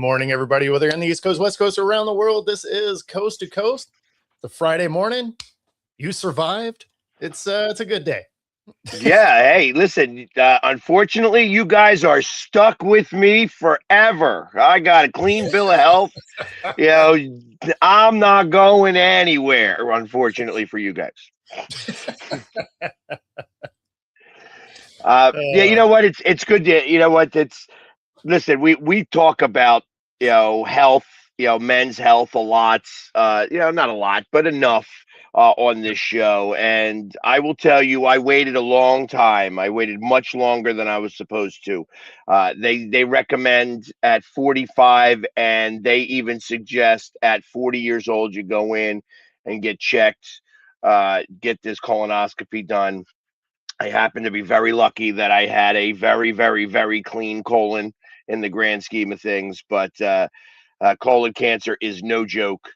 morning, everybody, whether you're on the East Coast, West Coast, or around the world. This is Coast to Coast. The Friday morning. You survived. It's a good day. Yeah, hey, listen, unfortunately, you guys are stuck with me forever. I got a clean bill of health. You know, I'm not going anywhere, unfortunately, for you guys. Yeah, you know what? It's good to, you know what? Listen, we talk about, health, men's health a lot, not a lot, but enough on this show. And I will tell you, I waited a long time. I waited much longer than I was supposed to. They recommend at 45, and they even suggest at 40 years old you go in and get checked, get this colonoscopy done. I happen to be very lucky that I had a very, very, very clean colon in the grand scheme of things. But colon cancer is no joke.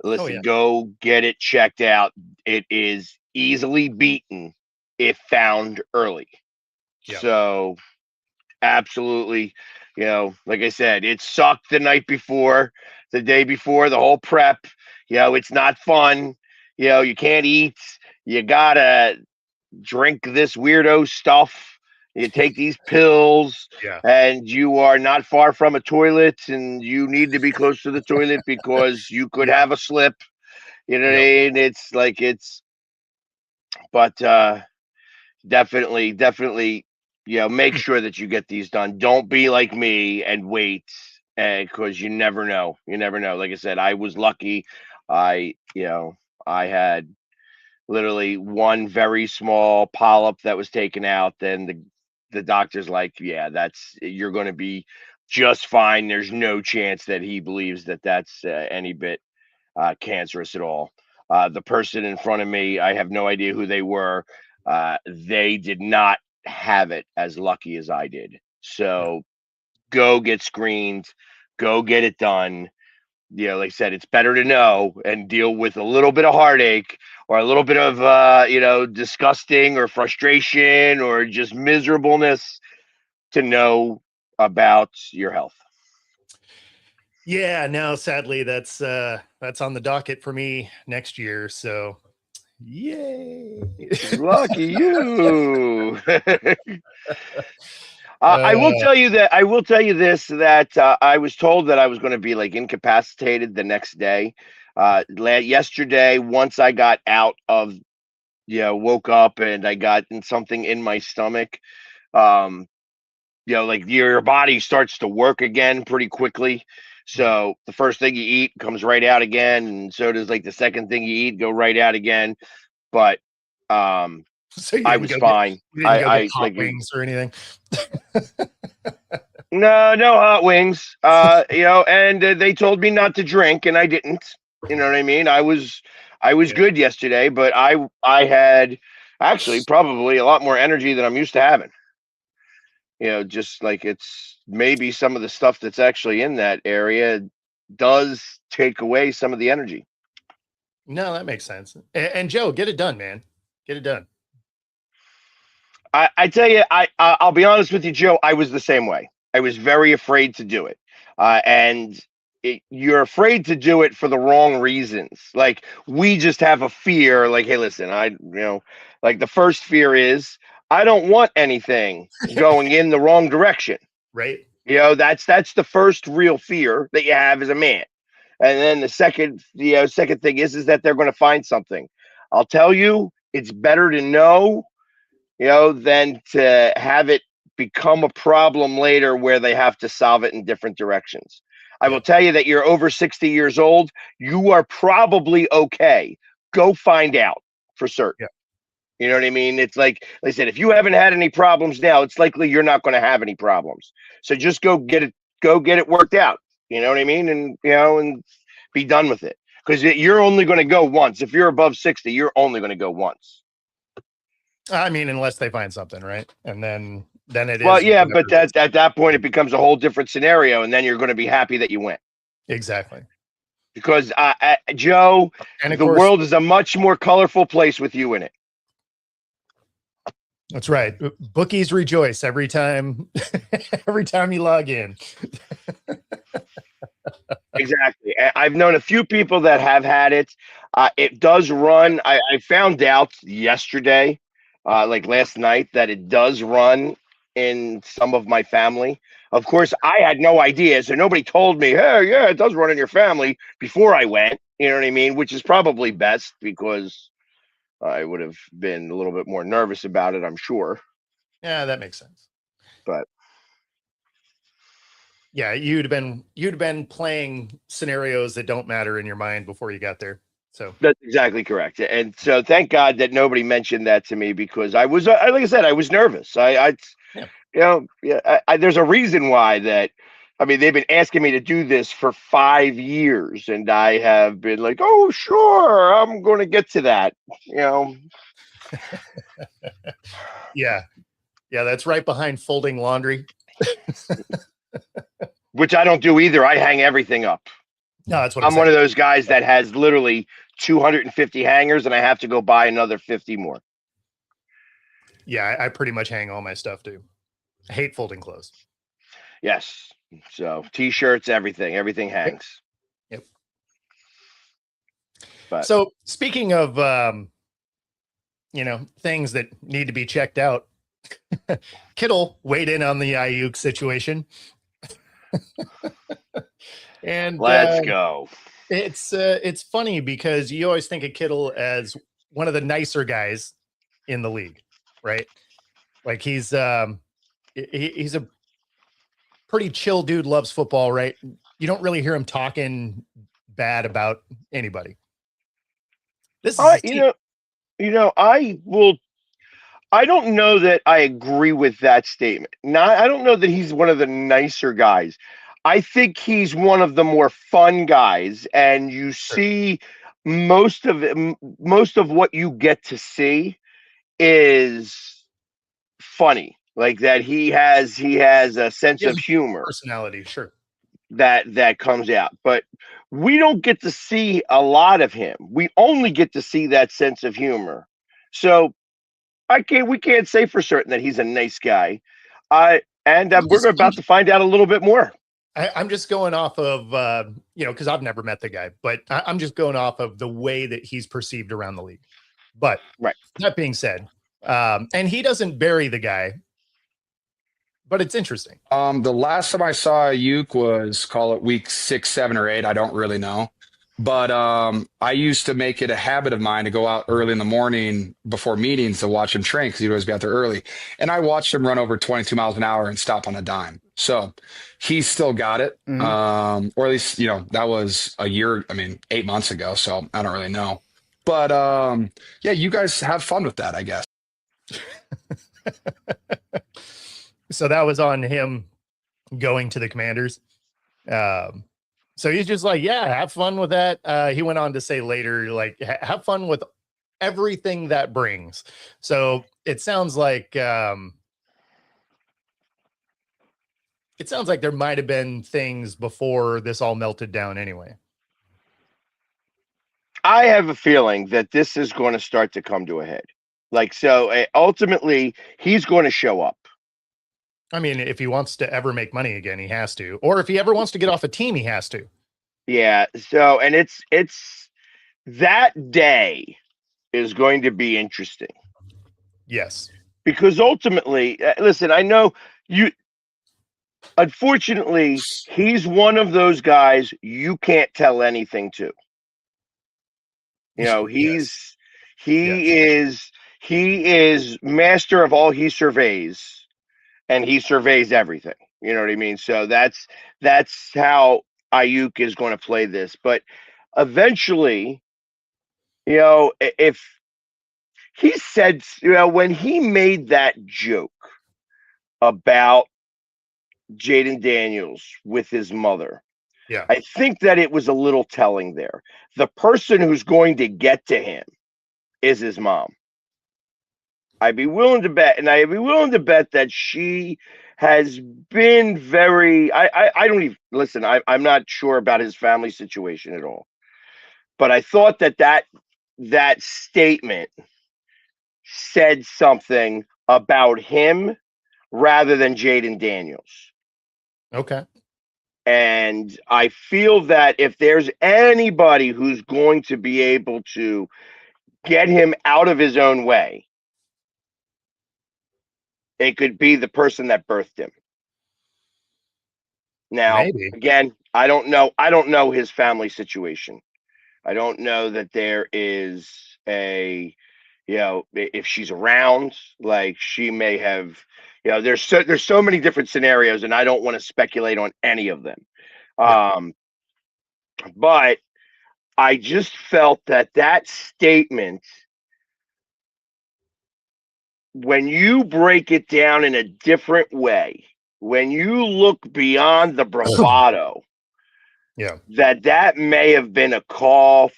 Listen, Yeah. go get it checked out. It is easily beaten if found early. Yeah. So, absolutely, like I said, it sucked the night before, the day before, the whole prep. It's not fun. You can't eat. You gotta drink this weirdo stuff. You take these pills, Yeah. and you are not far from a toilet, and you need to be close to the toilet because you could have a slip. You know what I mean? But definitely, make sure that you get these done. Don't be like me and wait, because you never know. You never know. Like I said, I was lucky. I had literally one very small polyp that was taken out. Then the doctor's like, yeah, you're going to be just fine. There's no chance that he believes that that's any bit cancerous at all. The person in front of me, I have no idea who they were. They did not have it as lucky as I did. So go get screened, go get it done. Like I said, it's better to know and deal with a little bit of heartache or a little bit of, disgusting or frustration or just miserableness to know about your health. Yeah. No, sadly, that's on the docket for me next year. So, yay! Lucky you. I will tell you that I will tell you this that I was told that I was going to be like incapacitated the next day. Yesterday, once I got out of, woke up and I got something in my stomach. Um, like your body starts to work again pretty quickly. So the first thing you eat comes right out again, and so does like the second thing you eat go right out again. But So I was fine. You didn't go get I hot like wings or anything. no hot wings. And they told me not to drink, and I didn't. You know what I mean? I was good yesterday, but I had actually probably a lot more energy than I'm used to having. Just like it's maybe some of the stuff that's actually in that area does take away some of the energy. No, that makes sense. And Joe, get it done, man. Get it done. I tell you, I'll be honest with you, Joe. I was the same way. I was very afraid to do it, and you're afraid to do it for the wrong reasons. Like we just have a fear. Like, hey, listen, like the first fear is I don't want anything going in the wrong direction. Right. That's the first real fear that you have as a man. And then the second thing is that they're going to find something. I'll tell you, it's better to know, than to have it become a problem later where they have to solve it in different directions. I will tell you that you're over 60 years old. You are probably okay. Go find out for certain. Yeah. You know what I mean? It's like I said, if you haven't had any problems now, it's likely you're not going to have any problems. So just go get it worked out. You know what I mean? And be done with it. Because you're only going to go once. If you're above 60, you're only going to go once. I mean, unless they find something, right? And then it is. Well, yeah, but at that point, it becomes a whole different scenario, and then you're going to be happy that you went. Exactly. Because, Joe, and the world is a much more colorful place with you in it. That's right. Bookies rejoice every time you log in. Exactly. I've known a few people that have had it. It does run. I found out yesterday, like last night, that it does run in some of my family. Of course, I had no idea, so nobody told me, "Hey, yeah, it does run in your family" before I went. You know what I mean? Which is probably best because I would have been a little bit more nervous about it, I'm sure. Yeah, that makes sense. But Yeah, you'd been playing scenarios that don't matter in your mind before you got there. So that's exactly correct. And so thank God that nobody mentioned that to me because I was, like I said, I was nervous. yeah. Yeah, there's a reason why that. I mean, they've been asking me to do this for 5 years, and I have been like, "Oh, sure, I'm going to get to that." You know, Yeah. Yeah, that's right behind folding laundry. which I don't do either. I hang everything up. No, that's what I'm I'm one saying. of those guys that has literally 250 hangers, and I have to go buy another 50 more. Yeah, I pretty much hang all my stuff too. I hate folding clothes. Yes. So t-shirts, everything Yep. hangs. Yep. But So speaking of things that need to be checked out, Kittle weighed in on the Ayuk situation. And let's go. it's funny because you always think of Kittle as one of the nicer guys in the league, right? Like he's a pretty chill dude, loves football, right? You don't really hear him talking bad about anybody. This is his team. I will. I don't know that I agree with that statement. Not, I don't know that he's one of the nicer guys. I think he's one of the more fun guys, and you Sure. see most of it, most of what you get to see is funny. Like that, he has a sense He has of a humor personality, sure. that comes out, but we don't get to see a lot of him. We only get to see that sense of humor. So we can't say for certain that he's a nice guy. And I'm we're just, I'm about to find out a little bit more. I'm just going off of because I've never met the guy, but I'm just going off of the way that he's perceived around the league. But Right. that being said, and he doesn't bury the guy, but it's interesting. The last time I saw Ayuk was call it week 6, 7, or 8. I don't really know. But I used to make it a habit of mine to go out early in the morning before meetings to watch him train because he'd always be out there early. And I watched him run over 22 miles an hour and stop on a dime. So he's still got it. Or at least, that was a year, 8 months ago. So I don't really know. But yeah, you guys have fun with that, I guess. So that was on him going to the Commanders. So he's just like, yeah, have fun with that. He went on to say later, like, have fun with everything that brings. So it sounds like there might have been things before this all melted down anyway. I have a feeling that this is going to start to come to a head. Like, so ultimately, he's going to show up. I mean, if he wants to ever make money again, he has to. Or if he ever wants to get off a team, he has to. Yeah. So, and it's that day is going to be interesting. Yes. Because ultimately, listen, I know you. Unfortunately, he's one of those guys you can't tell anything to. Yes. He is master of all he surveys, and he surveys everything. You know what I mean? So that's how Ayuk is going to play this. But eventually, if he said, when he made that joke about Jaden Daniels with his mother, Yeah. I think that it was a little telling there. The person who's going to get to him is his mom. I'd be willing to bet that she has been very. I don't even listen. I'm not sure about his family situation at all, but I thought that statement said something about him rather than Jaden Daniels. Okay. And I feel that if there's anybody who's going to be able to get him out of his own way, it could be the person that birthed him. Now, Maybe. again, I don't know his family situation. I don't know that there is a, if she's around, like she may have, there's so many different scenarios, and I don't want to speculate on any of them. Yeah. But I just felt that statement, when you break it down in a different way, when you look beyond the bravado, Yeah. that may have been a call,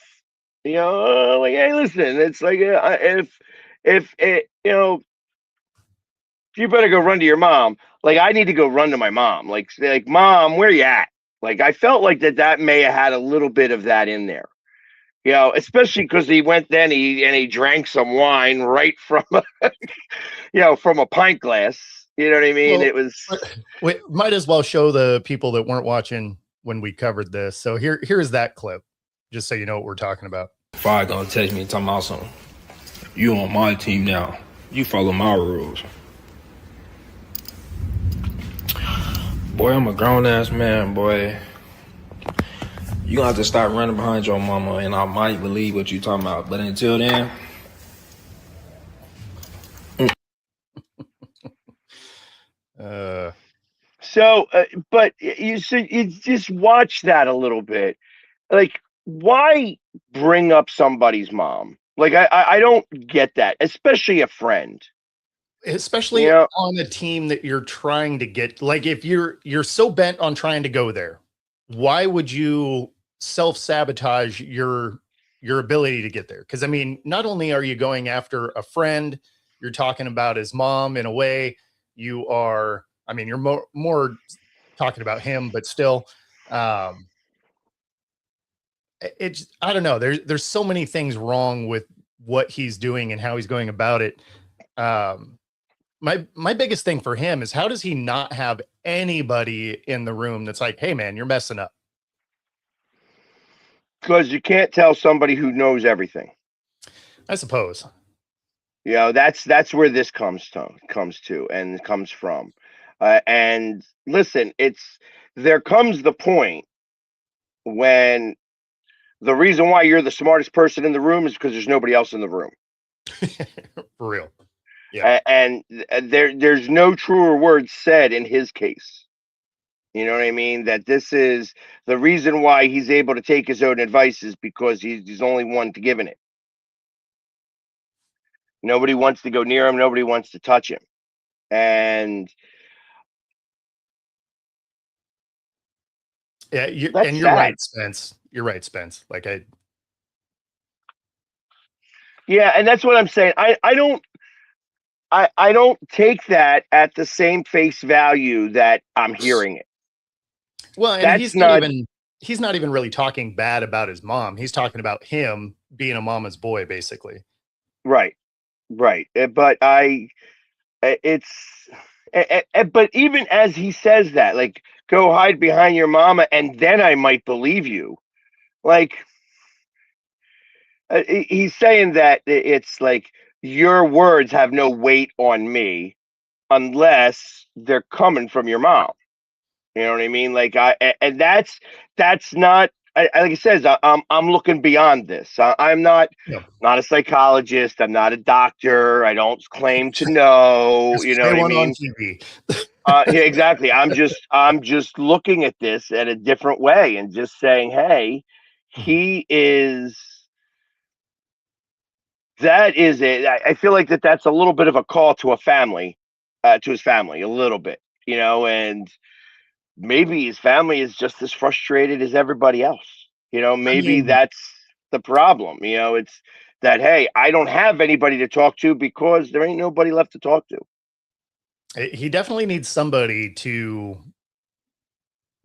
like, hey, listen, it's like, if it, you better go run to your mom. Like, I need to go run to my mom. Like mom, where you at? Like, I felt like that may have had a little bit of that in there. Especially because he went then he drank some wine right from from a pint glass. You know what I mean? Well, It was. we might as well show the people that weren't watching when we covered this. So here's that clip, just so you know what we're talking about. Fi gonna text me talking about something. You on my team now. You follow my rules. Boy, I'm a grown ass man, boy. You gonna have to start running behind your mama, and I might believe what you talking about. But until then, But you just watch that a little bit. Like, why bring up somebody's mom? Like, I don't get that, especially a friend. Especially on a team that you're trying to get. Like, if you're so bent on trying to go there, why would you self-sabotage your ability to get there? Because I mean, not only are you going after a friend, you're talking about his mom in a way. You are, I mean, you're more talking about him, but still, it's, I don't know. There's so many things wrong with what he's doing and how he's going about it. My biggest thing for him is, how does he not have anybody in the room that's like, hey man, you're messing up? Because you can't tell somebody who knows everything. I suppose. That's where this comes to and comes from. And listen, there comes the point when the reason why you're the smartest person in the room is because there's nobody else in the room. For real. Yeah. And there's no truer words said in his case. You know what I mean? That this is the reason why he's able to take his own advice, is because he's the only one to giving it. Nobody wants to go near him. Nobody wants to touch him. And yeah, you're sad. right, Spence. You're right, Spence. Like, yeah, and that's what I'm saying. I don't take that at the same face value that I'm hearing it. Well, and he's not even really talking bad about his mom. He's talking about him being a mama's boy, basically. Right. But but even as he says that, like, go hide behind your mama and then I might believe you. Like, he's saying that it's like, your words have no weight on me unless they're coming from your mom. You know what I mean? Like, and that's not, like I says, I'm looking beyond this. I'm not a psychologist. I'm not a doctor. I don't claim to know. You know what I mean? Yeah, exactly. I'm just looking at this at a different way and just saying, hey, he is. That is it. I feel like that's a little bit of a call to to his family, a little bit, and maybe his family is just as frustrated as everybody else. Maybe that's the problem. It's that, hey, I don't have anybody to talk to because there ain't nobody left to talk to. He definitely needs somebody to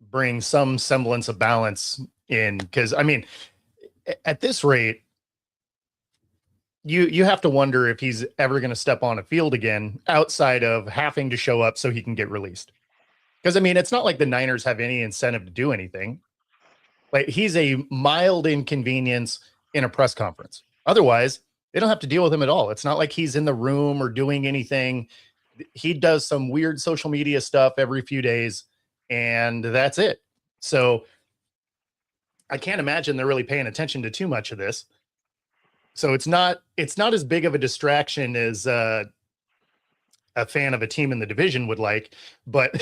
bring some semblance of balance in, because I mean, at this rate, you have to wonder if he's ever going to step on a field again outside of having to show up so he can get released. Because I mean, it's not like the Niners have any incentive to do anything. Like he's a mild inconvenience in a press conference. Otherwise, they don't have to deal with him at all. It's not like he's in the room or doing anything. He does some weird social media stuff every few days, and that's it. So I can't imagine they're really paying attention to too much of this. So it's not as big of a distraction as a fan of a team in the division would like, but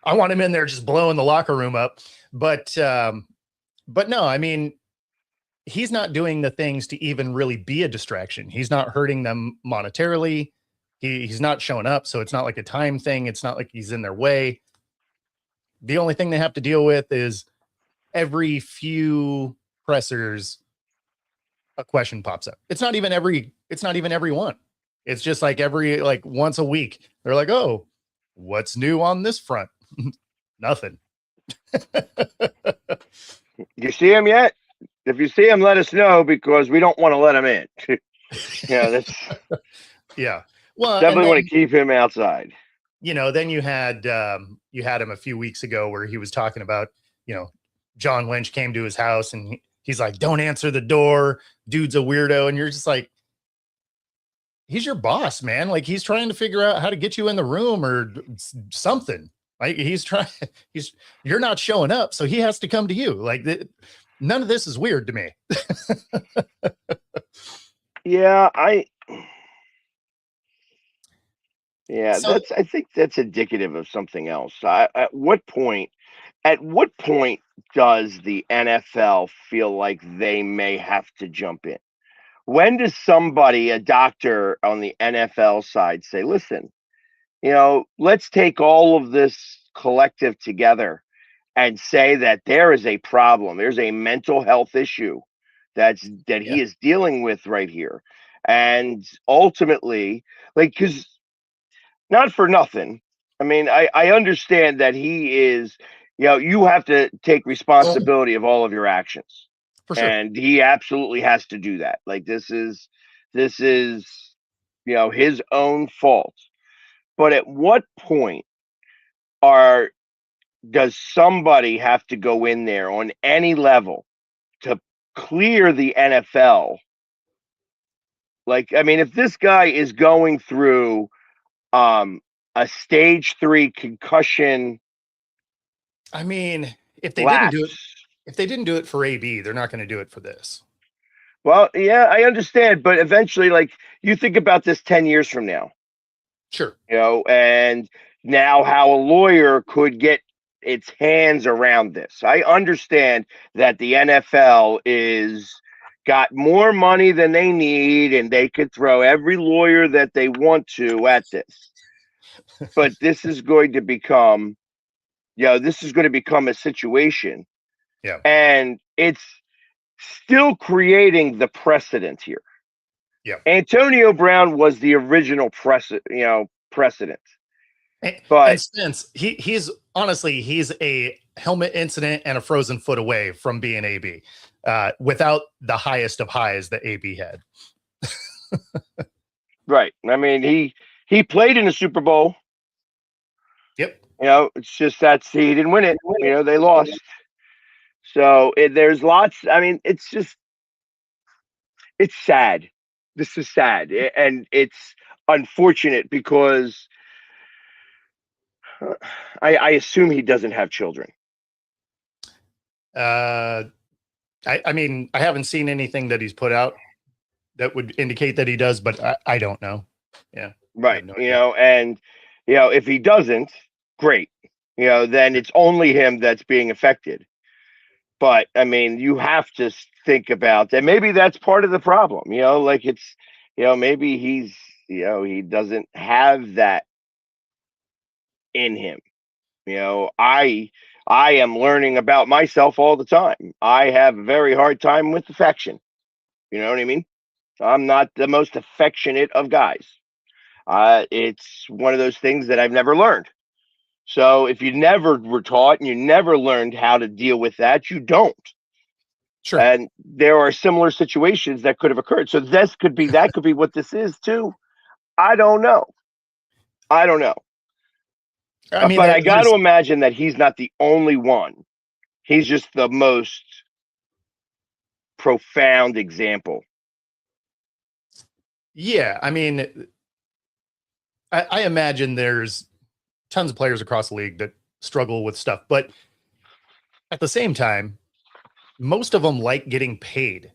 I want him in there just blowing the locker room up. But no, I mean, he's not doing the things to even really be a distraction. He's not hurting them monetarily. He's not showing up. So it's not like a time thing. It's not like he's in their way. The only thing they have to deal with is every few pressers, a question pops up. It's not even every one. It's just like once a week. They're like, oh, what's new on this front? Nothing. You see him yet? If you see him, let us know because we don't want to let him in. Yeah, that's yeah. Well, definitely want to keep him outside. Then you had him a few weeks ago where he was talking about, John Lynch came to his house and he's like, don't answer the door. Dude's a weirdo. And you're just like, he's your boss, man. Like he's trying to figure out how to get you in the room or something. Like you're not showing up. So he has to come to you. Like none of this is weird to me. Yeah. I think that's indicative of something else. At what point does the NFL feel like they may have to jump in? When does somebody, a doctor on the NFL side, say, listen, let's take all of this collective together and say that there is a problem. There's a mental health issue that he is dealing with right here. And ultimately, because not for nothing, I mean, I understand that he is, you have to take responsibility of all of your actions. For sure. And he absolutely has to do that. Like this is his own fault. But at what point does somebody have to go in there on any level to clear the NFL? Like, I mean, if this guy is going through a stage 3 concussion, I mean, if they didn't do it for AB, they're not going to do it for this. Well, yeah, I understand, but eventually, like, you think about this 10 years from now. Sure. And now how a lawyer could get its hands around this. I understand that the NFL is got more money than they need, and they could throw every lawyer that they want to at this. But this is going to become, a situation. Yeah. And it's still creating the precedent here. Yeah. Antonio Brown was the original precedent. But Spence, he's a helmet incident and a frozen foot away from being AB, without the highest of highs that AB had. Right. I mean, he played in the Super Bowl. Yep. It's just that he didn't win it. They lost. So there's lots. I mean, it's sad. This is sad, and it's unfortunate because I assume he doesn't have children. I mean, I haven't seen anything that he's put out that would indicate that he does, but I don't know. Yeah. Right. And if he doesn't, great. Then it's only him that's being affected. But I mean, you have to think about that. Maybe that's part of the problem. Like it's, maybe he's, he doesn't have that in him. I am learning about myself all the time. I have a very hard time with affection. You know what I mean? I'm not the most affectionate of guys. It's one of those things that I've never learned. So if you never were taught and you never learned how to deal with that, you don't. Sure. And there are similar situations that could have occurred. So that could be what this is too. I don't know. I mean, but I got there's- to imagine that he's not the only one. He's just the most profound example. yeah, I mean, I imagine there's tons of players across the league that struggle with stuff, but at the same time, most of them like getting paid.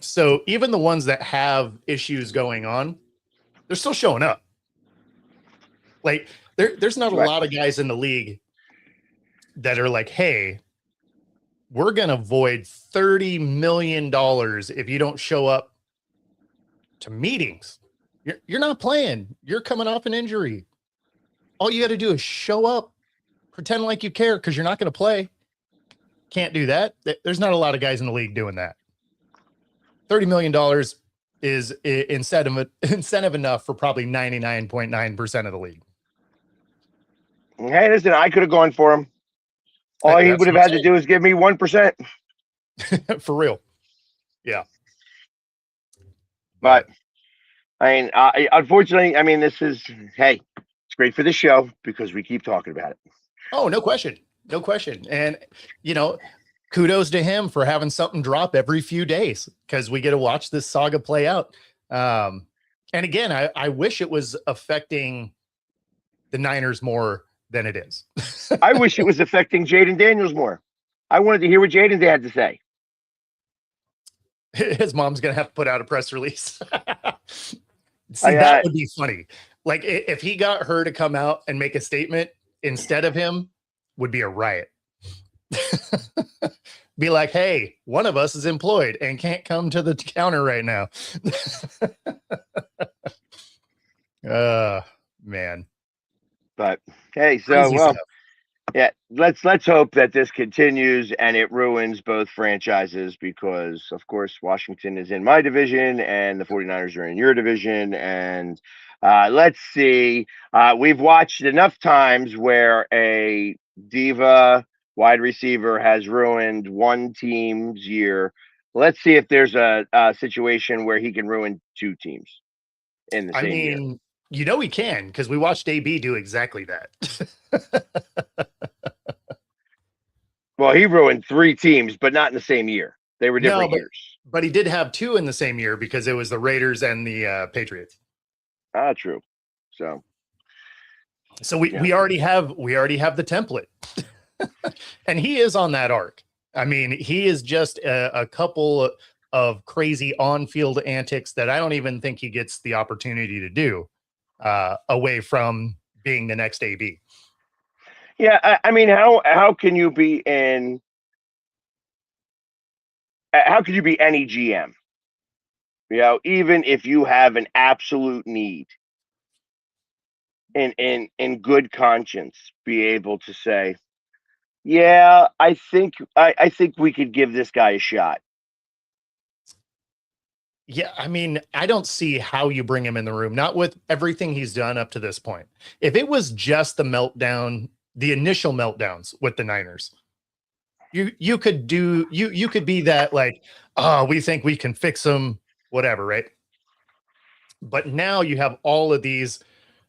So even the ones that have issues going on, they're still showing up. Like there's not a Right. lot of guys in the league that are like, hey, we're going to void $30 million if you don't show up to meetings. You're not playing. You're coming off an injury. All you got to do is show up, pretend like you care because you're not going to play. Can't do that. There's not a lot of guys in the league doing that. $30 million is incentive enough for probably 99.9% of the league. Hey, listen, I could have gone for him. All he That's would have what I'm had to do is give me 1%. For real. But I mean, unfortunately, I mean, hey, it's great for the show because we keep talking about it. Oh, no question. No question. And, kudos to him for having something drop every few days because we get to watch this saga play out. And again, I wish it was affecting the Niners more than it is. I wish it was affecting Jaden Daniels more. I wanted to hear what Jaden had to say. His mom's going to have to put out a press release. See, that would be funny. Like if he got her to come out and make a statement instead of him, would be a riot. Be like, hey, one of us is employed and can't come to the counter right now. Man. But hey, so Crazy well, stuff. yeah, let's hope that this continues and it ruins both franchises because of course Washington is in my division and the 49ers are in your division. And let's see. We've watched enough times where a diva wide receiver has ruined one team's year. Let's see if there's a situation where he can ruin two teams in the same year. He can because we watched AB do exactly that. Well, he ruined three teams, but not in the same year. They were different years. But he did have two in the same year because it was the Raiders and the Patriots. True. So we already have the template. And he is on that arc. I mean, he is just a couple of crazy on-field antics that I don't even think he gets the opportunity to do away from being the next AB. Yeah, I mean, how can you be in? How could you be any GM? Even if you have an absolute need, in good conscience, be able to say, yeah, I think we could give this guy a shot. Yeah, I mean, I don't see how you bring him in the room, not with everything he's done up to this point. If it was just the meltdown, the initial meltdowns with the Niners, you could be that like, oh, we think we can fix them, whatever, right? But now you have all of these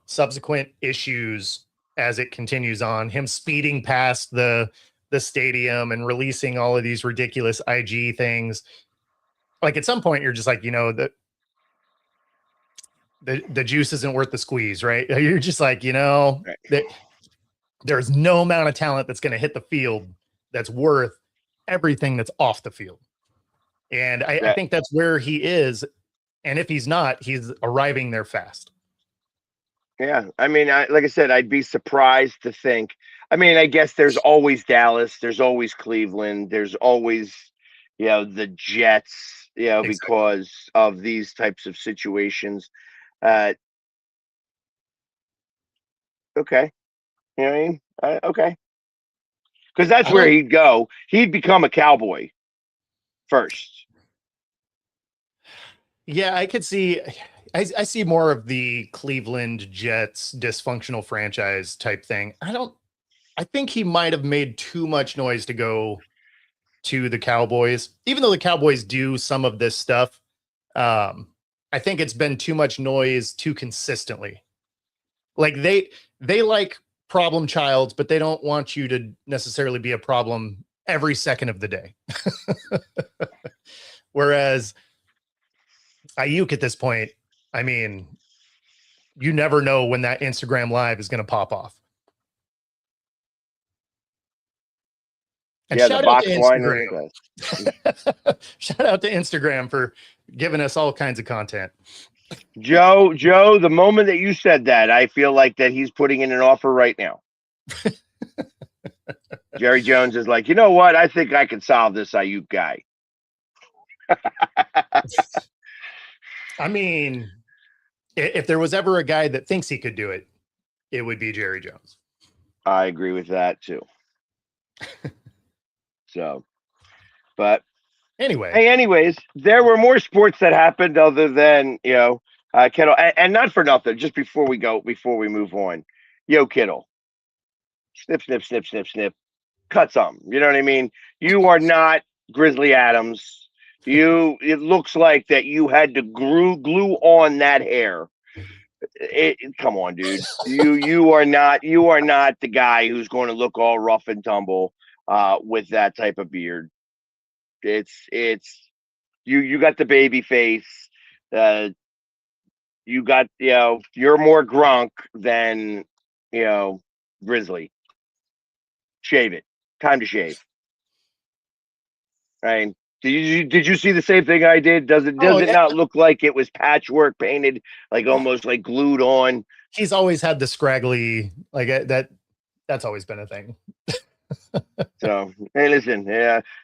subsequent issues as it continues on, him speeding past the stadium and releasing all of these ridiculous IG things. Like at some point you're just like, the juice isn't worth the squeeze, right? You're just like, that there's no amount of talent that's going to hit the field that's worth everything that's off the field. And I think that's where he is. And if he's not, he's arriving there fast. Yeah. I mean, like I said, I'd be surprised to think, I mean, I guess there's always Dallas, there's always Cleveland, there's always, the Jets, Exactly. because of these types of situations. Okay. You know what I mean? Okay. Because that's where he'd go. He'd become a Cowboy first. Yeah, I could see. I see more of the Cleveland Jets dysfunctional franchise type thing. I think he might have made too much noise to go to the Cowboys, even though the Cowboys do some of this stuff. I think it's been too much noise too consistently. Like they like problem child, but they don't want you to necessarily be a problem every second of the day. Whereas Ayuk at this point, I mean, you never know when that Instagram live is going to pop off. And Yeah, the shout out box to wine. Instagram. Shout out to Instagram for giving us all kinds of content. Joe, the moment that you said that, I feel like that he's putting in an offer right now. Jerry Jones is like, you know what? I think I can solve this Ayuk guy. I mean, if there was ever a guy that thinks he could do it, it would be Jerry Jones. I agree with that too. So, but anyway, hey, anyways, there were more sports that happened other than, Kittle, and not for nothing. Just before we move on, Kittle, snip, snip, snip, snip, snip, cut something. You know what I mean? You are not Grizzly Adams. It looks like that you had to glue on that hair. Come on, dude. You are not the guy who's going to look all rough and tumble with that type of beard. It's you got the baby face. You got, you're more Gronk than, Grizzly. Shave it. Time to shave. Right? Did you see the same thing I did? Does it not look like it was patchwork painted, like almost like glued on? He's always had the scraggly, like that. That's always been a thing. So, hey, listen,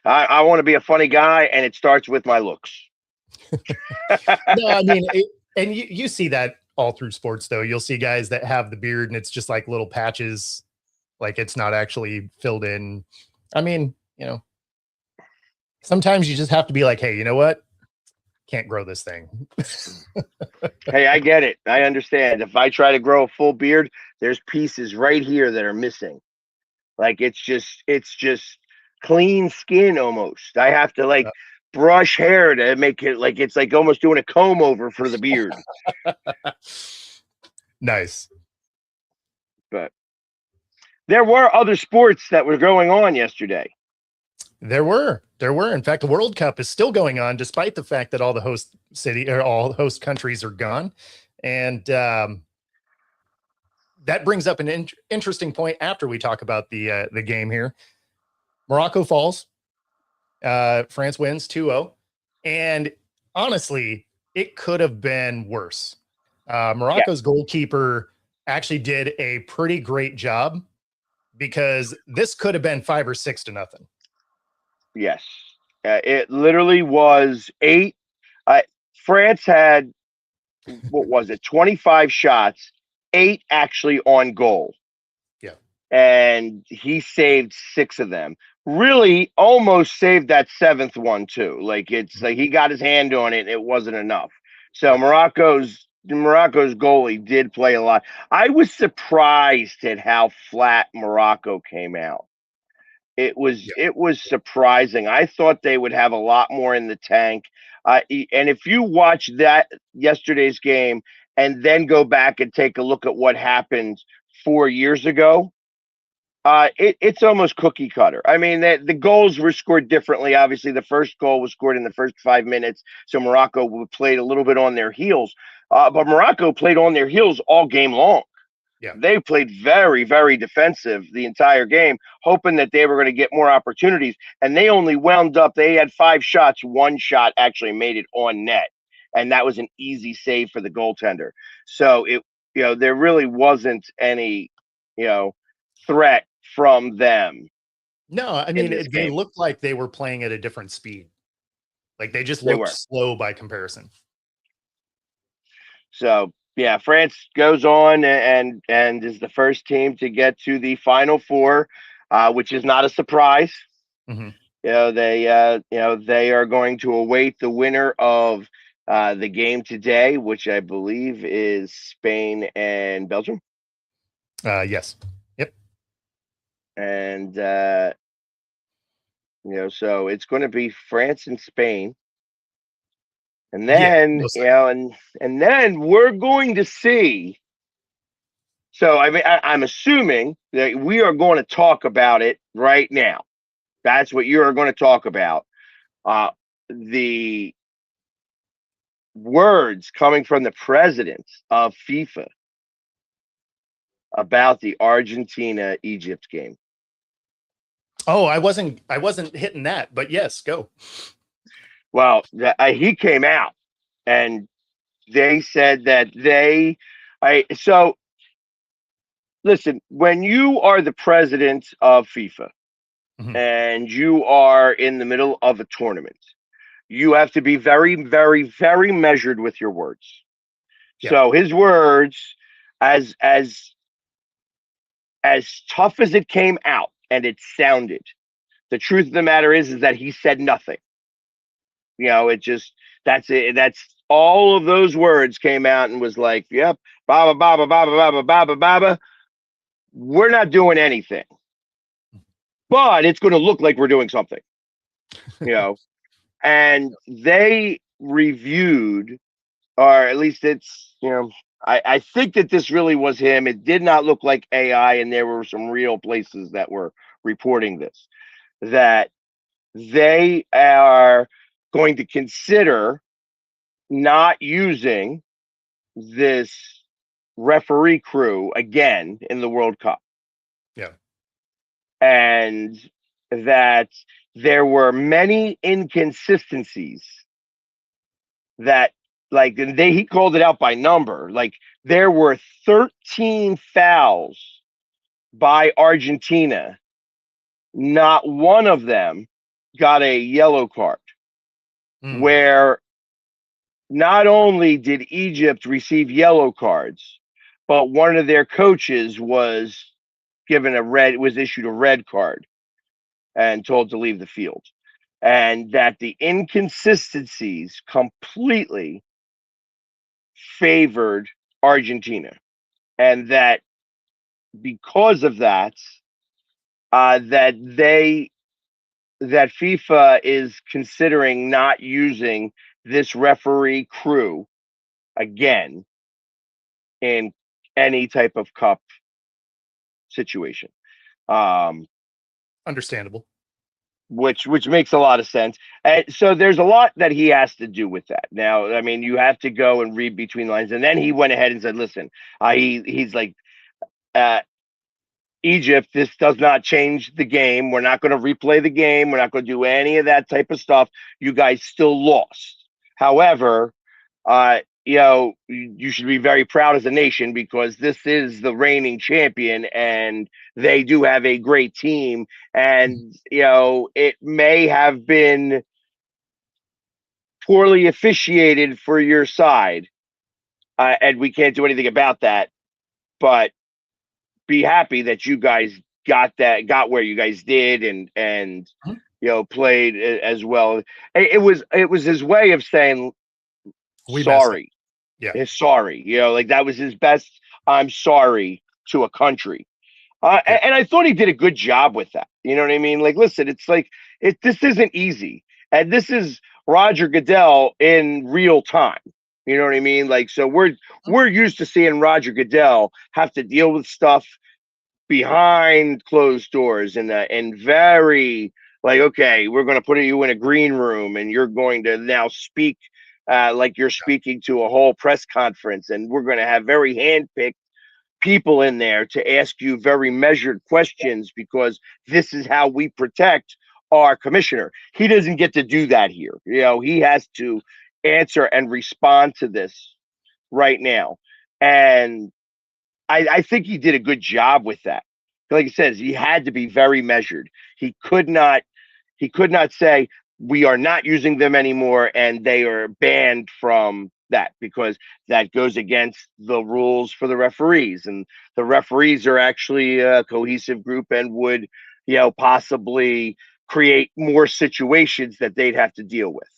I want to be a funny guy, and it starts with my looks. No, I mean, and you see that all through sports, though. You'll see guys that have the beard, and it's just like little patches, like it's not actually filled in. I mean, sometimes you just have to be like, hey, you know what? Can't grow this thing. Hey, I get it. I understand. If I try to grow a full beard, there's pieces right here that are missing. Like it's just clean skin almost. I have to brush hair to make it like it's like almost doing a comb over for the beard. Nice. But there were other sports that were going on yesterday. There were. In fact, the World Cup is still going on, despite the fact that all the host countries are gone. And that brings up an interesting point after we talk about the game here. Morocco falls. France wins 2-0. And honestly, it could have been worse. Morocco's goalkeeper actually did a pretty great job because this could have been 5 or 6-0. Yes. It literally was 8. France had, 25 shots, 8 actually on goal. Yeah. And he saved 6 of them. Really almost saved that 7th one too. Like it's like he got his hand on it and it wasn't enough. So Morocco's goalie did play a lot. I was surprised at how flat Morocco came out. It was surprising. I thought they would have a lot more in the tank. And if you watch that yesterday's game and then go back and take a look at what happened 4 years ago, it's almost cookie cutter. I mean, the goals were scored differently. Obviously, the first goal was scored in the first 5 minutes, so Morocco played a little bit on their heels. But Morocco played on their heels all game long. Yeah. They played very, very defensive the entire game, hoping that they were going to get more opportunities. And they only wound up, they had 5 shots. 1 shot actually made it on net. And that was an easy save for the goaltender. So there really wasn't any, threat from them. No, I mean, they looked like they were playing at a different speed. Like they just looked slow by comparison. So, yeah, France goes on and is the first team to get to the Final Four, which is not a surprise. Mm-hmm. They are going to await the winner of the game today, which I believe is Spain and Belgium. Yes. Yep. And so it's going to be France and Spain. And then, and then we're going to see So I mean, I'm assuming that we are going to talk about it right now. That's what you are going to talk about. The words coming from the president of FIFA about the Argentina Egypt game. Oh, I wasn't hitting that, but yes, go. Well, he came out and they said that so listen, when you are the president of FIFA and you are in the middle of a tournament, you have to be very, very, very measured with your words. Yeah. So his words, as tough as it came out and it sounded, the truth of the matter is that he said nothing. You know, it just that's it. That's all of those words came out and was like, yep, baba baba baba baba baba baba. We're not doing anything, but it's going to look like we're doing something. You know, and they reviewed, or at least it's, you know, I think that this really was him. It did not look like AI, and there were some real places that were reporting this, that they are going to consider not using this referee crew again in the World Cup. Yeah. And that there were many inconsistencies that, like, he called it out by number. Like, there were 13 fouls by Argentina. Not one of them got a yellow card. Where not only did Egypt receive yellow cards, but one of their coaches was issued a red card and told to leave the field. And that the inconsistencies completely favored Argentina. And that because of that, that FIFA is considering not using this referee crew again in any type of cup situation. Understandable. Which makes a lot of sense. So there's a lot that he has to do with that. Now, I mean, you have to go and read between lines. And then he went ahead and said, listen, he's like, Egypt, this does not change the game. We're not going to replay the game. We're not going to do any of that type of stuff. You guys still lost. However, you know, you should be very proud as a nation because this is the reigning champion and they do have a great team. And, you know, it may have been poorly officiated for your side. And we can't do anything about that. But be happy that you guys got where you guys did and you know, played as well. It was his way of saying sorry. Yeah. It's sorry. You know, like that was his best I'm sorry to a country. And I thought he did a good job with that. You know what I mean? Like, listen, it's like this isn't easy. And this is Roger Goodell in real time. You know what I mean? Like, so we're used to seeing Roger Goodell have to deal with stuff behind closed doors and very like, okay, we're going to put you in a green room and you're going to now speak like you're speaking to a whole press conference, and we're going to have very handpicked people in there to ask you very measured questions because this is how we protect our commissioner. He doesn't get to do that here. You know, he has to answer and respond to this right now. And I think he did a good job with that. Like he says, he had to be very measured. He could not say we are not using them anymore and they are banned from that, because that goes against the rules for the referees, and the referees are actually a cohesive group and would, you know, possibly create more situations that they'd have to deal with.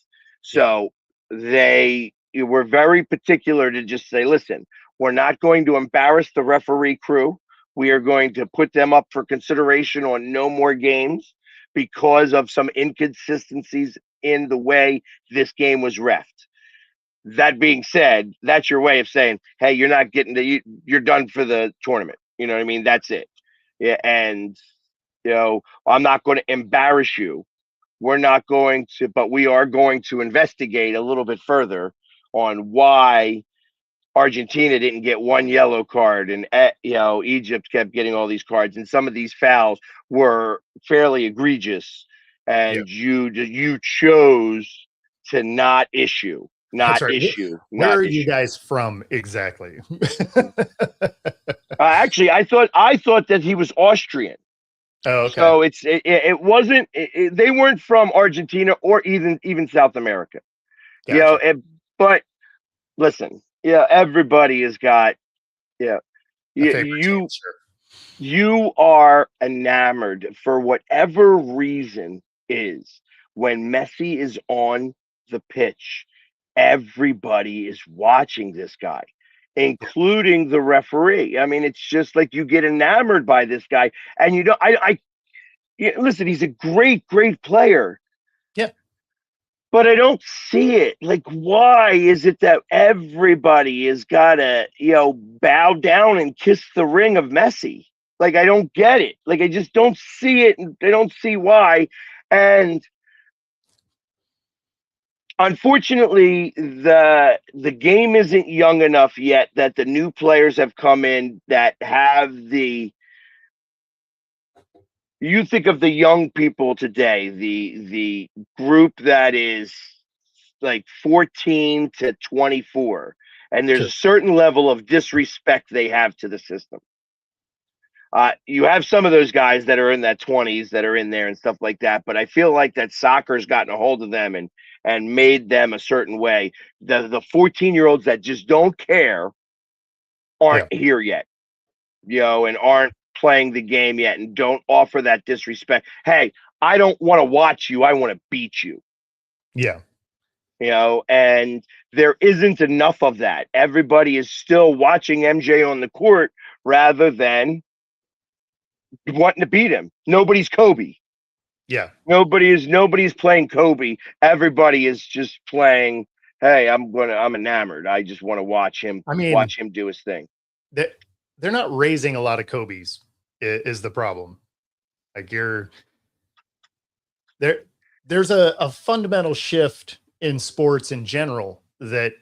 So they were very particular to just say, listen, we're not going to embarrass the referee crew. We are going to put them up for consideration on no more games because of some inconsistencies in the way this game was reffed. that being said, that's your way of saying, hey, you're not getting you're done for the tournament. You know what I mean? That's it. Yeah, and I'm not going to embarrass you. We're not going to, but we are going to investigate a little bit further on why Argentina didn't get one yellow card, and Egypt kept getting all these cards, and some of these fouls were fairly egregious, Yeah. and you chose to not issue, That's right. Where not are issue. you guys from exactly? Actually, I thought that he was Austrian. Oh, okay. So it wasn't. They weren't from Argentina or even South America. Gotcha. But listen, everybody has got A favorite team, sure. you are enamored for whatever reason is when Messi is on the pitch. Everybody is watching this guy, including the referee. I mean, it's just like you get enamored by this guy, and listen, he's a great player. Yeah. But I don't see it. Like, why is it that everybody has got to, bow down and kiss the ring of Messi? Like, I don't get it. Like, I just don't see it. And I don't see why. And unfortunately, the game isn't young enough yet that the new players have come in that have you think of the young people today, the group that is like 14 to 24, and there's Sure. a certain level of disrespect they have to the system. You have some of those guys that are in that 20s that are in there and stuff like that, but I feel like that soccer's gotten a hold of them and made them a certain way. The 14-year-olds that just don't care aren't here yet, and aren't playing the game yet and don't offer that disrespect. Hey, I don't want to watch you. I want to beat you. Yeah. And there isn't enough of that. Everybody is still watching MJ on the court rather than wanting to beat him. Nobody's Kobe. Yeah. Nobody's playing Kobe. Everybody is just playing, hey, I'm enamored. I just want to watch him do his thing. They're not raising a lot of Kobe's is the problem. Like there's a fundamental shift in sports in general that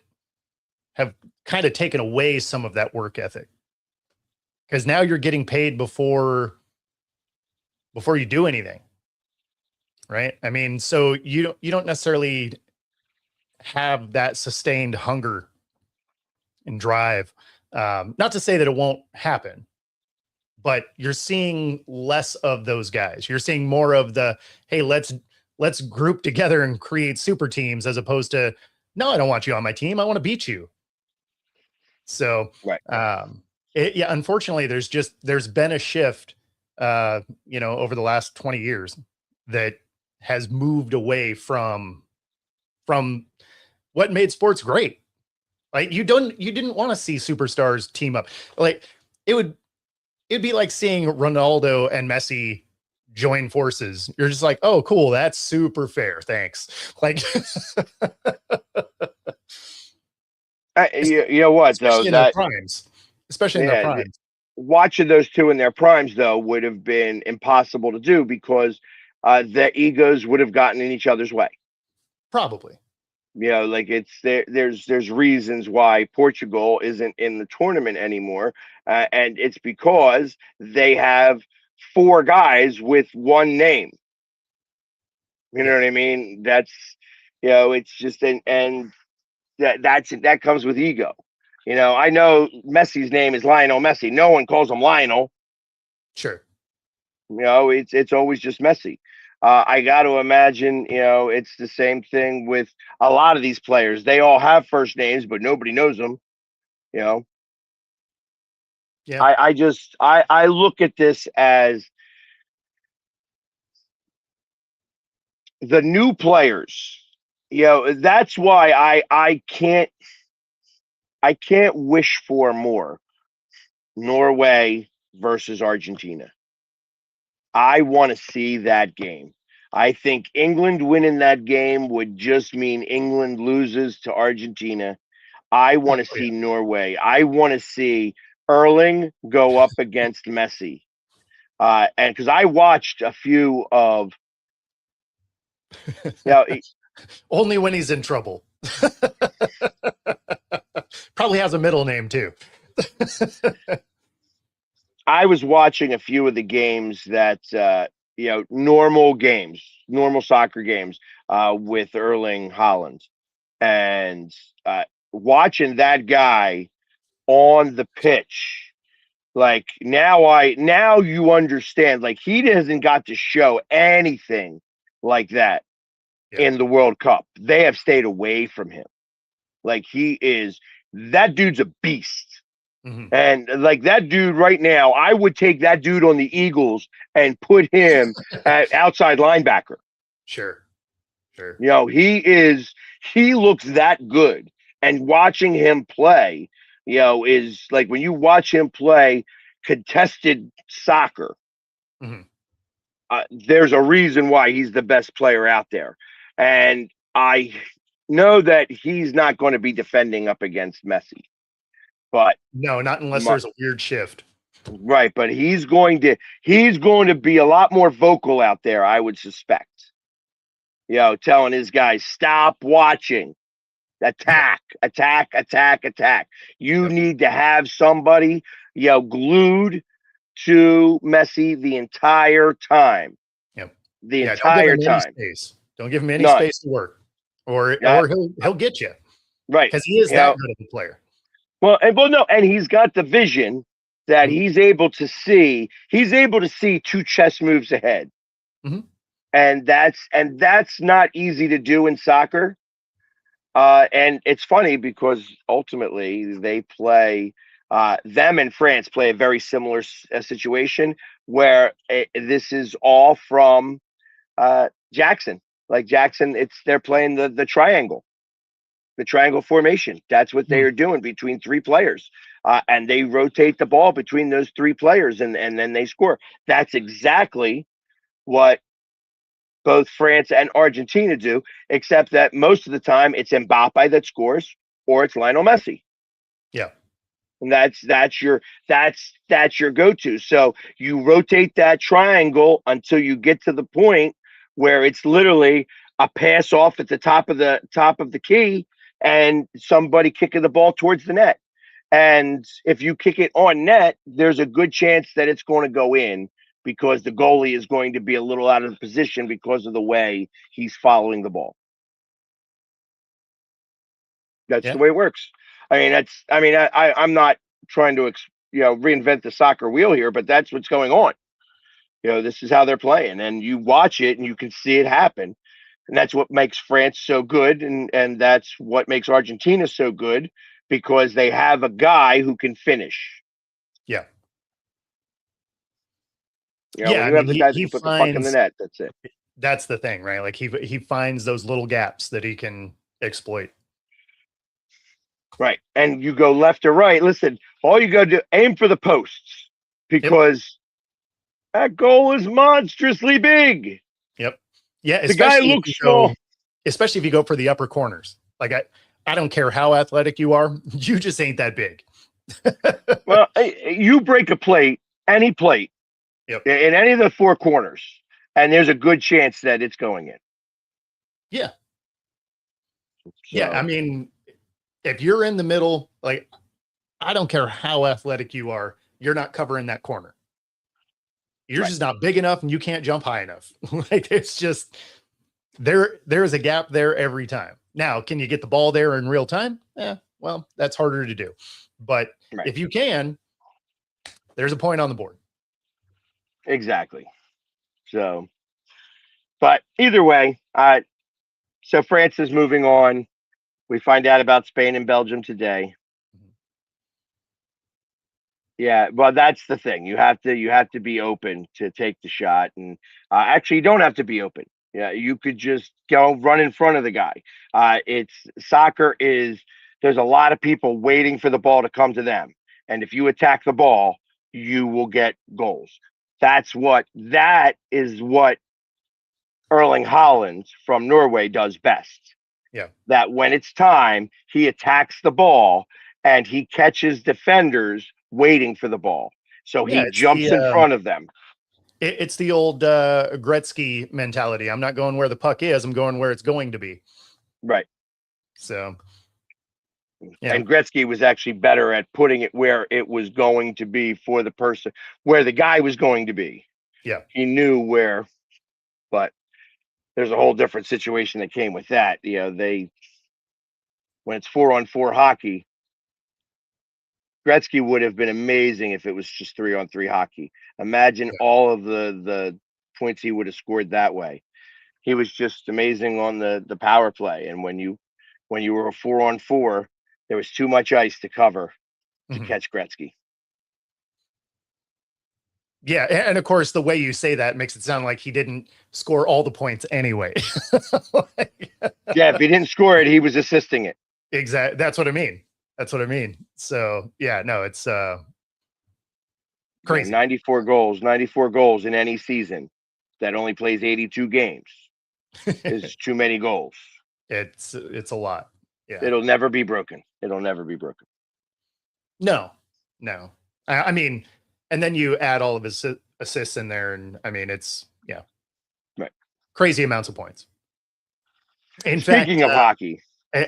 have kind of taken away some of that work ethic. Because now you're getting paid before you do anything. Right? I mean, so you don't necessarily have that sustained hunger and drive. Not to say that it won't happen, but you're seeing less of those guys. You're seeing more of the, hey, let's group together and create super teams, as opposed to, no, I don't want you on my team. I want to beat you. So, right. Unfortunately, there's been a shift, over the last 20 years that has moved away from what made sports great. Like you didn't want to see superstars team up. Like it'd be like seeing Ronaldo and Messi join forces. You're just like, oh, cool. That's super fair. Thanks. Like, you know what though, especially in their primes. Watching those two in their primes though would have been impossible to do because their egos would have gotten in each other's way. Probably. Like there's reasons why Portugal isn't in the tournament anymore, and it's because they have 4 guys with one name. You know what I mean? That's it's just and that comes with ego. I know Messi's name is Lionel Messi. No one calls him Lionel. Sure. It's always just Messi. I got to imagine, it's the same thing with a lot of these players. They all have first names, but nobody knows them. Yeah. I look at this as the new players. That's why I can't wish for more. Norway versus Argentina. I want to see that game. I think England winning that game would just mean England loses to Argentina. I want to Oh, yeah. see Norway. I want to see Erling go up against Messi. And because I watched a few of, Only when he's in trouble. Probably has a middle name too. I was watching a few of the games that normal games, normal soccer games with Erling Haaland, and watching that guy on the pitch. Like now you understand. Like he hasn't got to show anything like that in the World Cup. They have stayed away from him. Like that dude's a beast. Mm-hmm. And like that dude right now, I would take that dude on the Eagles and put him at outside linebacker. Sure. He looks that good. And watching him play, is like when you watch him play contested soccer, there's a reason why he's the best player out there. And I know that he's not going to be defending up against Messi. But no, not unless there's a weird shift. Right, but he's going to be a lot more vocal out there, I would suspect. Telling his guys, stop watching. Attack. You need to have somebody, glued to Messi the entire time. Yep. The entire time. Don't give him any space to work. Or he'll get you. Right. Because he is that good of a player. And he's got the vision that he's able to see. He's able to see 2 chess moves ahead, and that's not easy to do in soccer. And it's funny because ultimately they play. Them and France play a very similar situation where this is all from Jackson. Like Jackson, they're playing the triangle. The triangle formation. That's what they are doing between 3 players. And they rotate the ball between those 3 players and then they score. That's exactly what both France and Argentina do, except that most of the time it's Mbappe that scores or it's Lionel Messi. Yeah. And that's your go-to. So you rotate that triangle until you get to the point where it's literally a pass off at the top of the key and somebody kicking the ball towards the net. And if you kick it on net, there's a good chance that it's going to go in because the goalie is going to be a little out of position because of the way he's following the ball. That's the way it works. I'm not trying to reinvent the soccer wheel here, but that's what's going on. This is how they're playing, and you watch it and you can see it happen. And that's what makes France so good, and that's what makes Argentina so good, because they have a guy who can finish. Yeah. You have the guys who put the puck in the net. That's it. That's the thing, right? Like he finds those little gaps that he can exploit. Right. And you go left or right. Listen, all you got to do, aim for the posts, because that goal is monstrously big. Yep. Yeah, the guy looks small. Especially if you go for the upper corners. Like I don't care how athletic you are, you just ain't that big. Well, you break a plate, any plate, in any of the 4 corners, and there's a good chance that it's going in. Yeah. So, yeah, I mean, if you're in the middle, like, I don't care how athletic you are, you're not covering that corner. You're just not big enough and you can't jump high enough. Like, it's just there's a gap there every time. Now, can you get the ball there in real time? Well, that's harder to do. But if you can, there's a point on the board. Exactly. So, but either way, so France is moving on. We find out about Spain and Belgium today. Yeah, well, that's the thing. You have to be open to take the shot, and actually, you don't have to be open. Yeah, you could just go run in front of the guy. Soccer is, there's a lot of people waiting for the ball to come to them, and if you attack the ball, you will get goals. That is what Erling Haaland from Norway does best. Yeah. That when it's time, he attacks the ball and he catches defenders waiting for the ball. So Yeah, he jumps in front of them. It's the old Gretzky mentality. I'm not going where the puck is. I'm going where it's going to be. Right. So, yeah. And Gretzky was actually better at putting it where it was going to be for the person, where the guy was going to be. Yeah. He knew where, but there's a whole different situation that came with that. You know, when it's 4-on-4 hockey, Gretzky would have been amazing if it was just 3-on-3 hockey. Imagine all of the points he would have scored that way. He was just amazing on the power play. And when you were a 4-on-4, there was too much ice to cover to catch Gretzky. Yeah, and of course, the way you say that makes it sound like he didn't score all the points anyway. Yeah, if he didn't score it, he was assisting it. Exactly. That's what I mean. So yeah, no, it's crazy. 94 goals in any season that only plays 82 games is too many goals. It's a lot. Yeah. It'll never be broken. No. I mean, and then you add all of his assists in there, and I mean, it's right, crazy amounts of points. Speaking of hockey,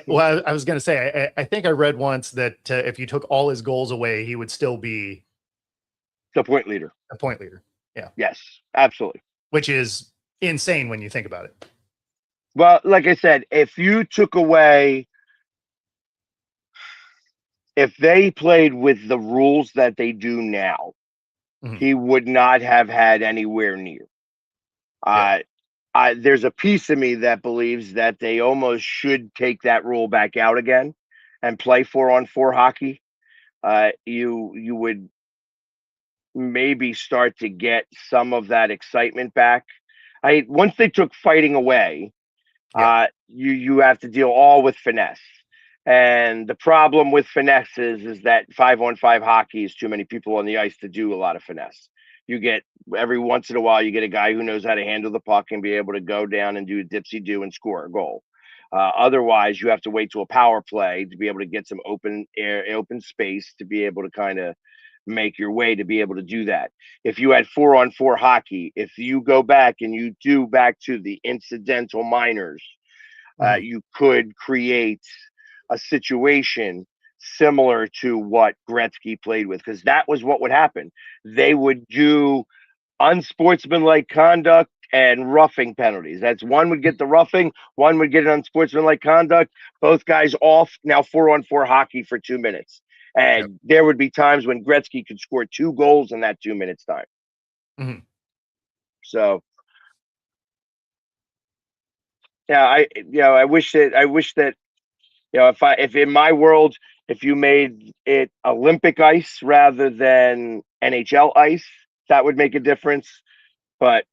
well, I was going to say, I think I read once that if you took all his goals away, he would still be the point leader. A point leader. Yeah. Yes, absolutely. Which is insane when you think about it. Well, like I said, if you took away, if they played with the rules that they do now, he would not have had anywhere near. There's a piece of me that believes that they almost should take that rule back out again and play 4-on-4 hockey. You would maybe start to get some of that excitement back. Once they took fighting away, you have to deal all with finesse. And the problem with finesse is that 5-on-5 hockey is too many people on the ice to do a lot of finesse. You get every once in a while, you get a guy who knows how to handle the puck and be able to go down and do a dipsy-do and score a goal. Otherwise, you have to wait to a power play to be able to get some open space to be able to kind of make your way to be able to do that. If you had 4-on-4 hockey, if you go back and you do back to the incidental minors, you could create a situation similar to what Gretzky played with, because that was what would happen. They would do unsportsmanlike conduct and roughing penalties. That's one would get the roughing, one would get an unsportsmanlike conduct. Both guys off. Now 4-on-4 hockey for 2 minutes. And there would be times when Gretzky could score 2 goals in that 2 minutes time. So I wish that if in my world, if you made it Olympic ice rather than NHL ice, that would make a difference. But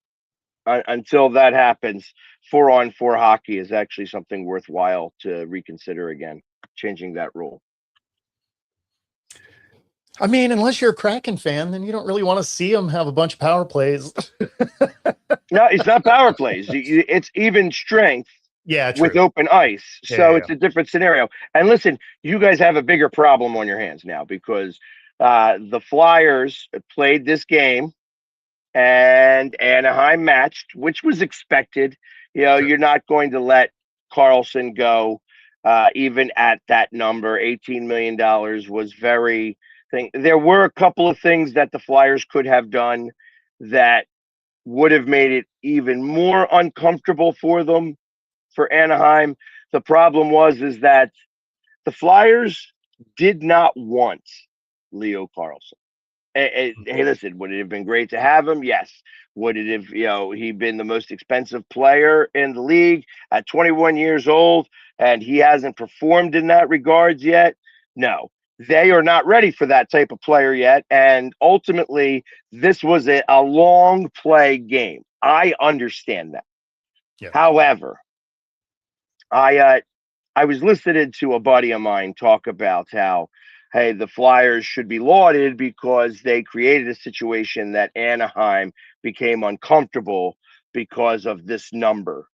until that happens, 4-on-4 hockey is actually something worthwhile to reconsider again, changing that rule. I mean, unless you're a Kraken fan, then you don't really want to see them have a bunch of power plays. No, it's not power plays. It's even strength. Yeah, true. With open ice. So it's a different scenario. And listen, you guys have a bigger problem on your hands now because the Flyers played this game and Anaheim matched, which was expected. You're not going to let Carlson go even at that number. $18 million was very thing. There were a couple of things that the Flyers could have done that would have made it even more uncomfortable for them. For Anaheim, the problem is that the Flyers did not want Leo Carlson. Hey, listen, would it have been great to have him? Yes. Would it have, he been the most expensive player in the league at 21 years old, and he hasn't performed in that regards yet? No. They are not ready for that type of player yet, and ultimately, this was a long play game. I understand that. Yeah. However, I was listening to a buddy of mine talk about how, hey, the Flyers should be lauded because they created a situation that Anaheim became uncomfortable because of this number.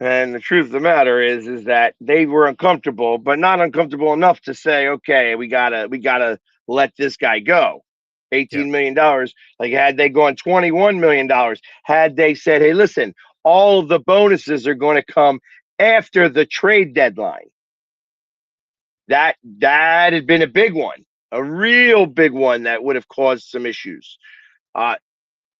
And the truth of the matter is that they were uncomfortable, but not uncomfortable enough to say, okay, we gotta let this guy go. $18 million. Like, had they gone $21 million, had they said, hey, listen, all of the bonuses are going to come after the trade deadline. That had been a big one, a real big one that would have caused some issues.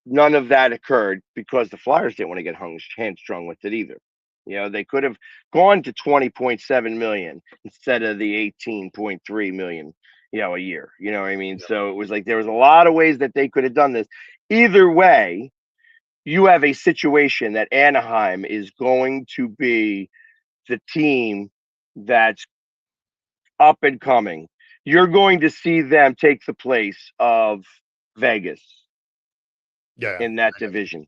None of that occurred because the Flyers didn't want to get hamstrung with it either. You know, they could have gone to 20.7 million instead of the 18.3 million, you know, a year. You know what I mean? So it was like there was a lot of ways that they could have done this. Either way, you have a situation that Anaheim is going to be the team that's up and coming. You're going to see them take the place of Vegas in that division.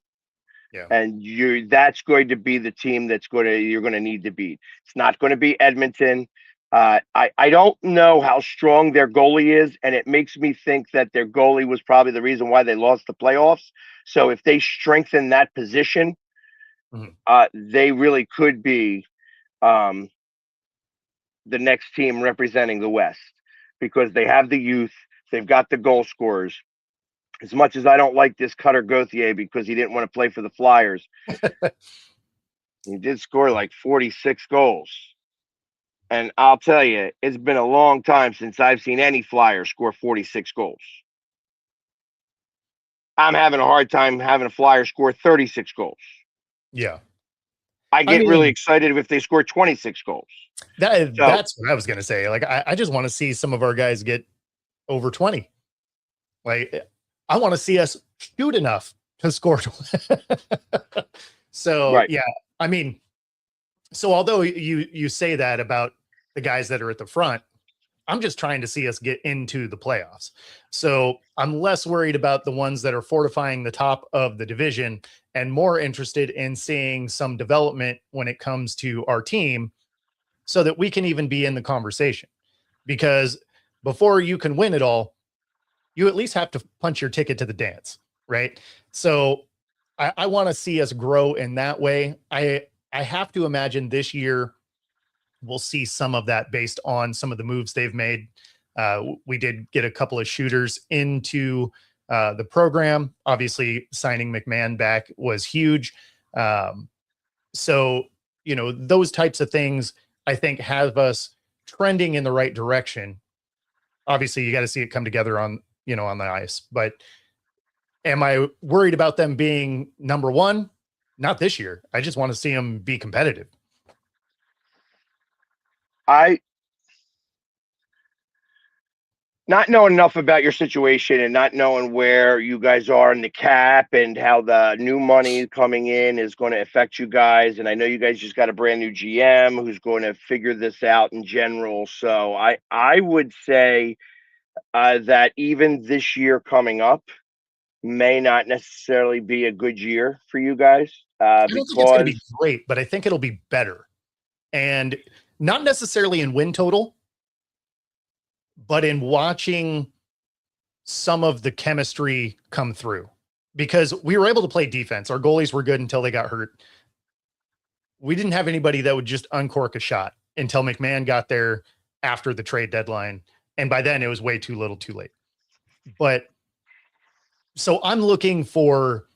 Yeah. And that's going to be the team you're going to need to beat. It's not going to be Edmonton. I don't know how strong their goalie is, and it makes me think that their goalie was probably the reason why they lost the playoffs. So if they strengthen that position, they really could be the next team representing the West, because they have the youth, they've got the goal scorers. As much as I don't like this Cutter Gauthier because he didn't want to play for the Flyers, he did score like 46 goals. And I'll tell you, it's been a long time since I've seen any Flyer score 46 goals. I'm having a hard time having a Flyer score 36 goals. Yeah. I get really excited if they score 26 goals. That's what I was going to say. Like, I just want to see some of our guys get over 20. Like, I want to see us shoot enough to score. So, yeah, I mean, so although you say that about the guys that are at the front, I'm just trying to see us get into the playoffs. So I'm less worried about the ones that are fortifying the top of the division and more interested in seeing some development when it comes to our team so that we can even be in the conversation. Because before you can win it all, you at least have to punch your ticket to the dance, right? So I want to see us grow in that way. I have to imagine this year we'll see some of that based on some of the moves they've made. We did get a couple of shooters into the program. Obviously, signing McMahon back was huge. So, you know, those types of things, I think, have us trending in the right direction. Obviously, you got to see it come together on the ice. But am I worried about them being number one? Not this year. I just want to see them be competitive. Not knowing enough about your situation and not knowing where you guys are in the cap and how the new money coming in is going to affect you guys. And I know you guys just got a brand new GM who's going to figure this out in general. So I would say that even this year coming up may not necessarily be a good year for you guys. I don't think it's going to be great, but I think it'll be better. And not necessarily in win total, but in watching some of the chemistry come through. Because we were able to play defense. Our goalies were good until they got hurt. We didn't have anybody that would just uncork a shot until McMahon got there after the trade deadline. And by then it was way too little too late. But so I'm not looking for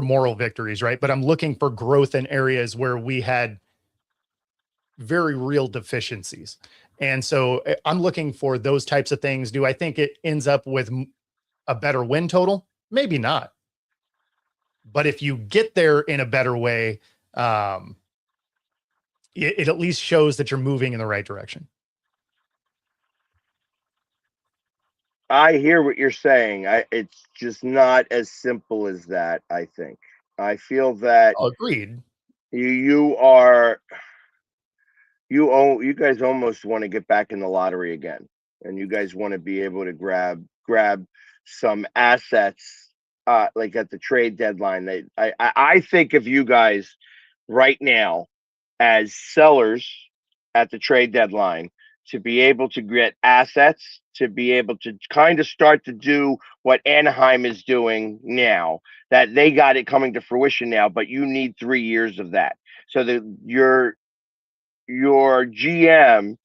moral victories, right? But I'm looking for growth in areas where we had very real deficiencies. And so I'm looking for those types of things. Do I think it ends up with a better win total? Maybe not. But if you get there in a better way, it at least shows that you're moving in the right direction. I hear what you're saying. It's just not as simple as that, I think. I feel that agreed. You guys almost want to get back in the lottery again. And you guys want to be able to grab some assets like at the trade deadline. I think of you guys right now as sellers at the trade deadline, to be able to get assets, to be able to kind of start to do what Anaheim is doing now, that they got it coming to fruition now, but you need 3 years of that. So that your GM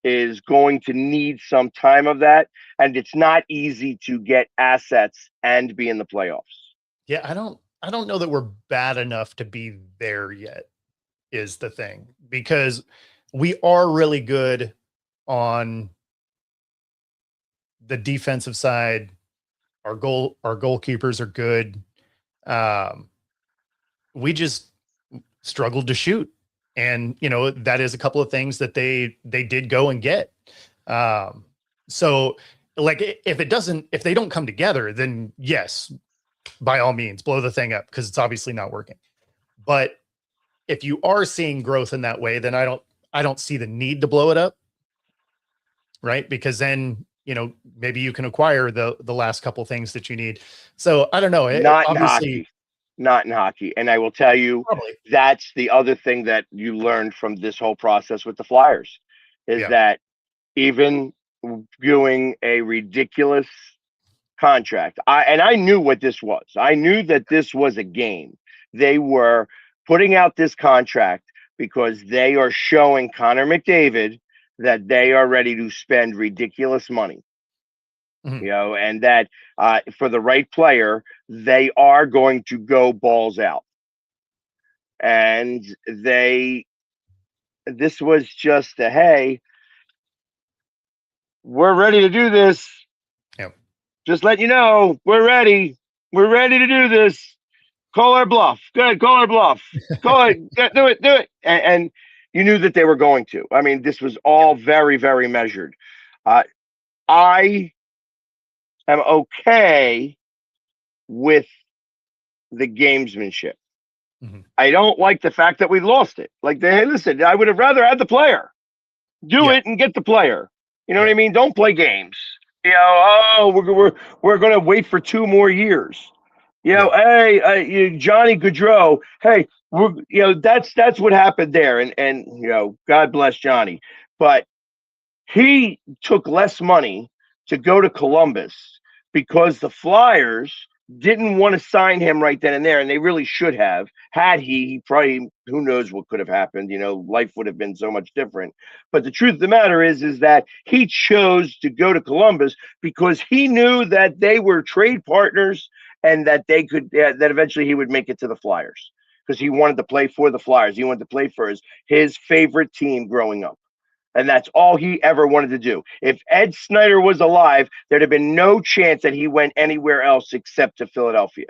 is going to need some time of that, and it's not easy to get assets and be in the playoffs. Yeah, I don't know that we're bad enough to be there yet, is the thing, because we are really good on the defensive side. Our goalkeepers are good. We just struggled to shoot. And, that is a couple of things that they did go and get. So like, if they don't come together, then yes, by all means, blow the thing up, because it's obviously not working. But if you are seeing growth in that way, then I don't see the need to blow it up. Right. Because then, maybe you can acquire the last couple things that you need. So I don't know. Not in hockey. And I will tell you, probably. That's the other thing that you learned from this whole process with the Flyers is that even doing a ridiculous contract, I knew what this was. I knew that this was a game. They were putting out this contract because they are showing Connor McDavid that they are ready to spend ridiculous money. Mm-hmm. And that for the right player, they are going to go balls out. And this was just hey, we're ready to do this. Yep. Just let you know, we're ready. We're ready to do this. Call our bluff. Good, call our bluff. Call it. Do it. And you knew that they were going to. I mean, this was all very, very measured. I am okay with the gamesmanship. Mm-hmm. I don't like the fact that we lost it. Like, hey, listen, I would have rather had the player. Do it and get the player. You know what I mean? Don't play games. We're going to wait for 2 more years. Hey, Johnny Gaudreau. Hey, that's what happened there. And God bless Johnny. But he took less money to go to Columbus because the Flyers didn't want to sign him right then and there, and they really should have. Had he probably, who knows what could have happened. Life would have been so much different. But the truth of the matter is that he chose to go to Columbus because he knew that they were trade partners and that they could, that eventually he would make it to the Flyers because he wanted to play for the Flyers. He wanted to play for his favorite team growing up. And that's all he ever wanted to do. If Ed Snyder was alive, there'd have been no chance that he went anywhere else except to Philadelphia.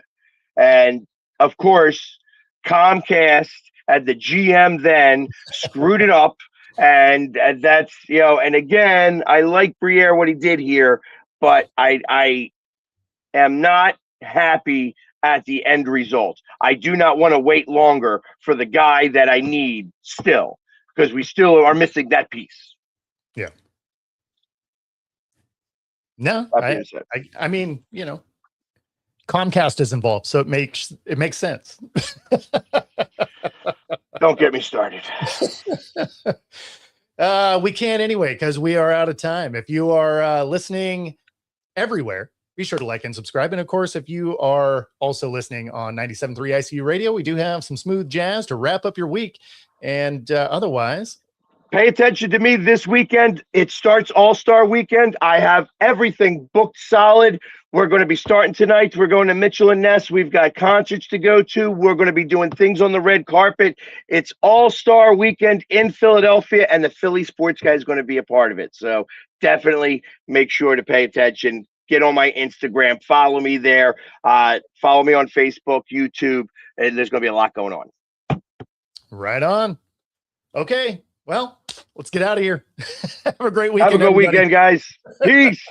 And of course, Comcast at the GM then screwed it up. And that's, and again, I like Briere, what he did here, but I am not happy at the end result. I do not want to wait longer for the guy that I need still, because we still are missing that piece. Yeah. No, I mean, Comcast is involved, so it makes sense. Don't get me started. We can't anyway, because we are out of time. If you are listening everywhere, be sure to like and subscribe. And of course, if you are also listening on 97.3 ICU Radio, we do have some smooth jazz to wrap up your week. And otherwise, pay attention to me this weekend. It starts All-Star Weekend. I have everything booked solid. We're going to be starting tonight. We're going to Mitchell and Ness. We've got concerts to go to. We're going to be doing things on the red carpet. It's All-Star Weekend in Philadelphia, and the Philly Sports Guy is going to be a part of it. So definitely make sure to pay attention. Get on my Instagram. Follow me there. Follow me on Facebook, YouTube. And there's going to be a lot going on. Right on. Okay. Well, let's get out of here. Have a great weekend. Have a good weekend, guys. Peace.